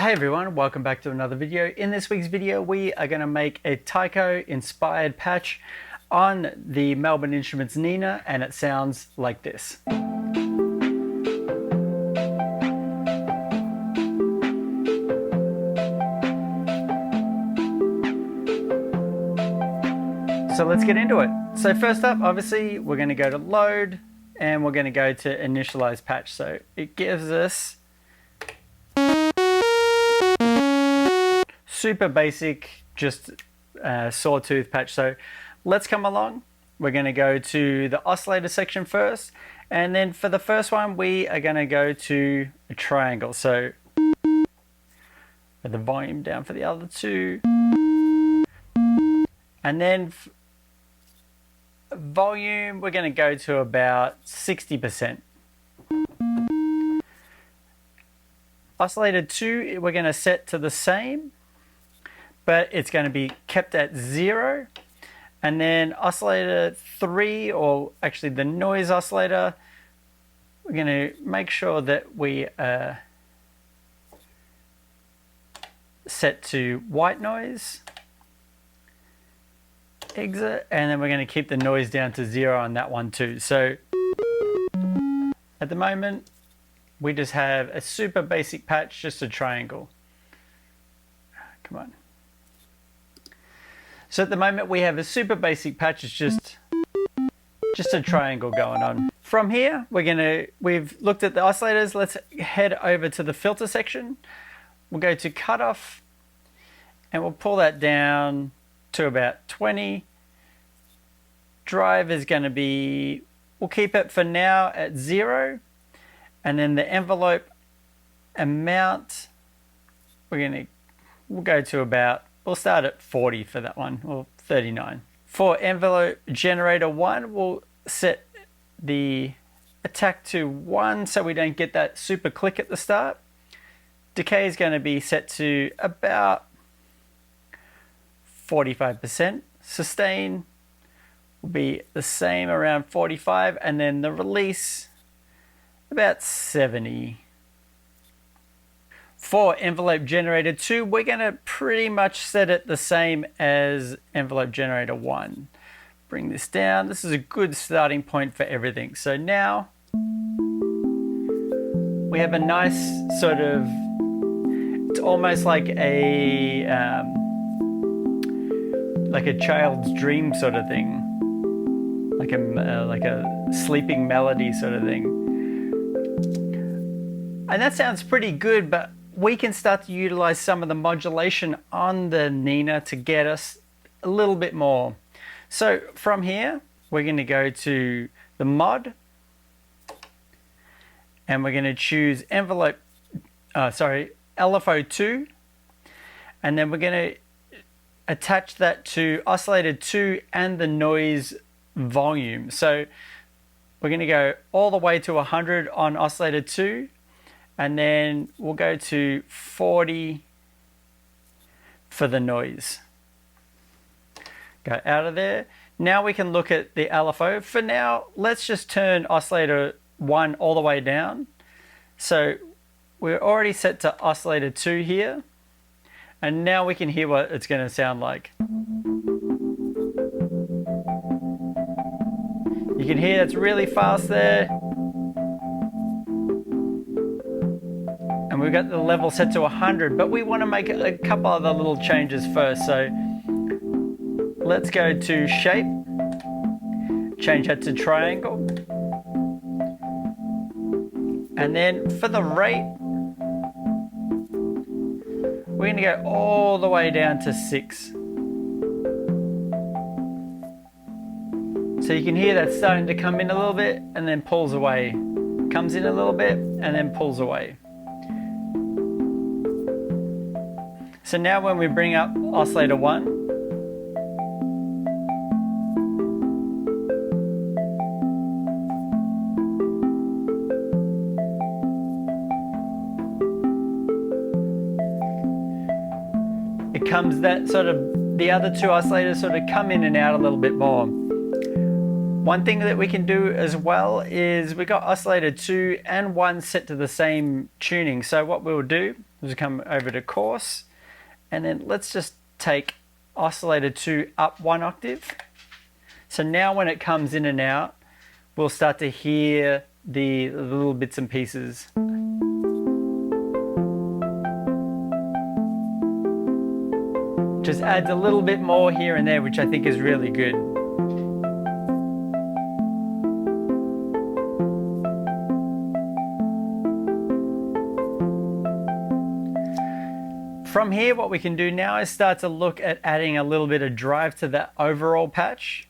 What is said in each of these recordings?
Hey everyone, welcome back to another video. In this week's video, we are going to make a Tycho inspired patch on the Melbourne Instruments Nina, and it sounds like this. So let's get into it. So first up, obviously, we're going to go to load and we're going to go to initialize patch. So it gives us super basic, just sawtooth patch. So let's come along. We're going to go to the oscillator section first, and then for the first one we are going to go to a triangle. So put the volume down for the other two, and then volume we're going to go to about 60%. Oscillator 2 we're going to set to the same, but it's going to be kept at 0. And then oscillator 3, or actually the noise oscillator, we're going to make sure that we set to white noise, exit, and then we're going to keep the noise down to 0 on that one too. So at the moment we just have a super basic patch, just a triangle. Come on. So at the moment we have a super basic patch. It's just a triangle going on. From here we've looked at the oscillators. Let's head over to the filter section. We'll go to cutoff and we'll pull that down to about 20. Drive is going to be, we'll keep it for now at 0, and then the envelope amount we'll go to about, we'll start at 40 for that one, or 39. For envelope generator 1, we'll set the attack to 1 so we don't get that super click at the start. Decay is going to be set to about 45%. Sustain will be the same, around 45, and then the release about 70. For envelope generator 2, we're going to pretty much set it the same as envelope generator 1. Bring this down. This is a good starting point for everything. So now we have a nice sort of, it's almost like a child's dream sort of thing, like a sleeping melody sort of thing. And that sounds pretty good, but we can start to utilize some of the modulation on the Nina to get us a little bit more. So from here, we're going to go to the mod, and we're going to choose LFO2, and then we're going to attach that to oscillator 2 and the noise volume. So we're going to go all the way to 100 on oscillator 2, and then we'll go to 40 for the noise. Go out of there. Now we can look at the LFO. For now, let's just turn oscillator 1 all the way down. So we're already set to oscillator 2 here, and now we can hear what it's going to sound like. You can hear it's really fast there. And we've got the level set to 100, but we want to make a couple other little changes first. So let's go to shape, change that to triangle. And then for the rate, we're going to go all the way down to 6. So you can hear that starting to come in a little bit and then pulls away. Comes in a little bit and then pulls away. So now when we bring up oscillator 1, it comes that sort of, the other two oscillators sort of come in and out a little bit more. One thing that we can do as well is we got oscillator 2 and 1 set to the same tuning. So what we'll do Just come over to coarse, and then let's just take oscillator 2 up 1 octave. So now when it comes in and out, we'll start to hear the little bits and pieces. Just adds a little bit more here and there, which I think is really good. From here, what we can do now is start to look at adding a little bit of drive to that overall patch.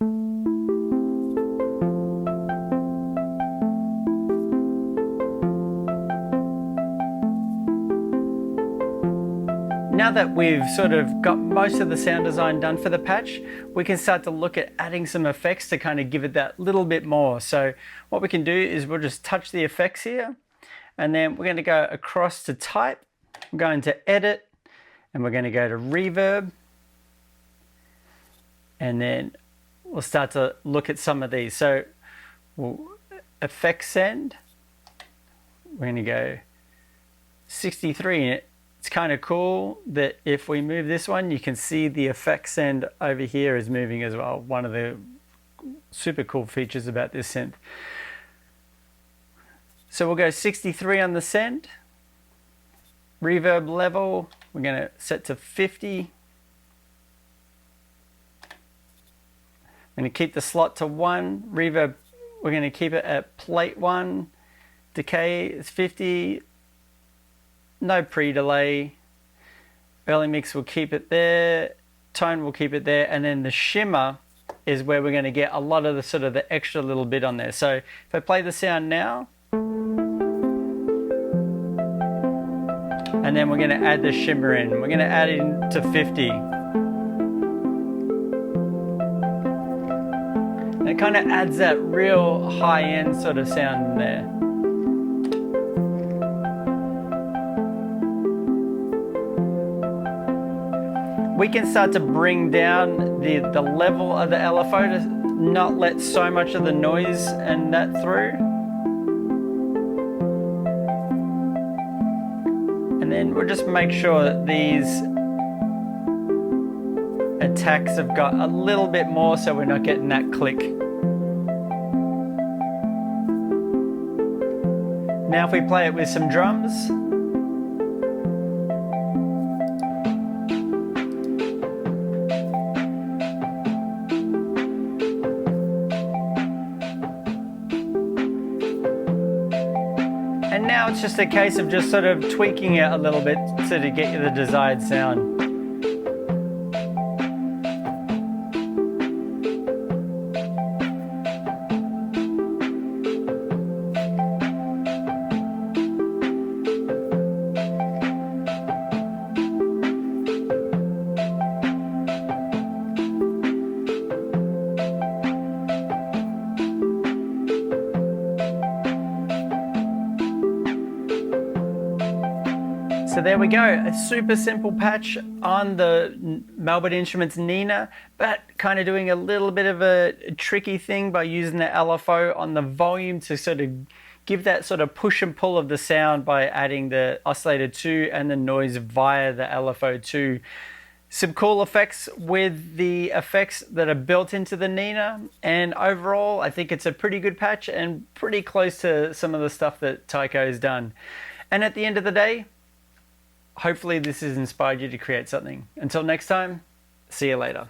Now that we've sort of got most of the sound design done for the patch, we can start to look at adding some effects to kind of give it that little bit more. So what we can do is we'll just touch the effects here, and then we're going to go across to type, we're going to edit, and we're going to go to reverb, and then we'll start to look at some of these. So we'll effect send, we're going to go 63 in it. It's kind of cool that if we move this one, you can see the effect send over here is moving as well. One of the super cool features about this synth. So we'll go 63 on the send. Reverb level, we're going to set to 50. I'm going to keep the slot to 1. Reverb, we're going to keep it at plate 1. Decay is 50. No pre-delay. Early mix, we'll keep it there. Tone, we'll keep it there. And then the shimmer is where we're going to get a lot of the sort of the extra little bit on there. So if I play the sound now, and then we're going to add the shimmer in. We're going to add it to 50. And it kind of adds that real high-end sort of sound in there. We can start to bring down the level of the LFO to not let so much of the noise and that through. And then we'll just make sure that these attacks have got a little bit more so we're not getting that click. Now if we play it with some drums, and now it's just a case of just sort of tweaking it a little bit to get you the desired sound. So there we go, a super simple patch on the Melbourne Instruments Nina, but kind of doing a little bit of a tricky thing by using the LFO on the volume to sort of give that sort of push and pull of the sound by adding the oscillator 2 and the noise via the LFO 2. Some cool effects with the effects that are built into the Nina, and overall I think it's a pretty good patch and pretty close to some of the stuff that Tycho has done. And at the end of the day, hopefully this has inspired you to create something. Until next time, see you later.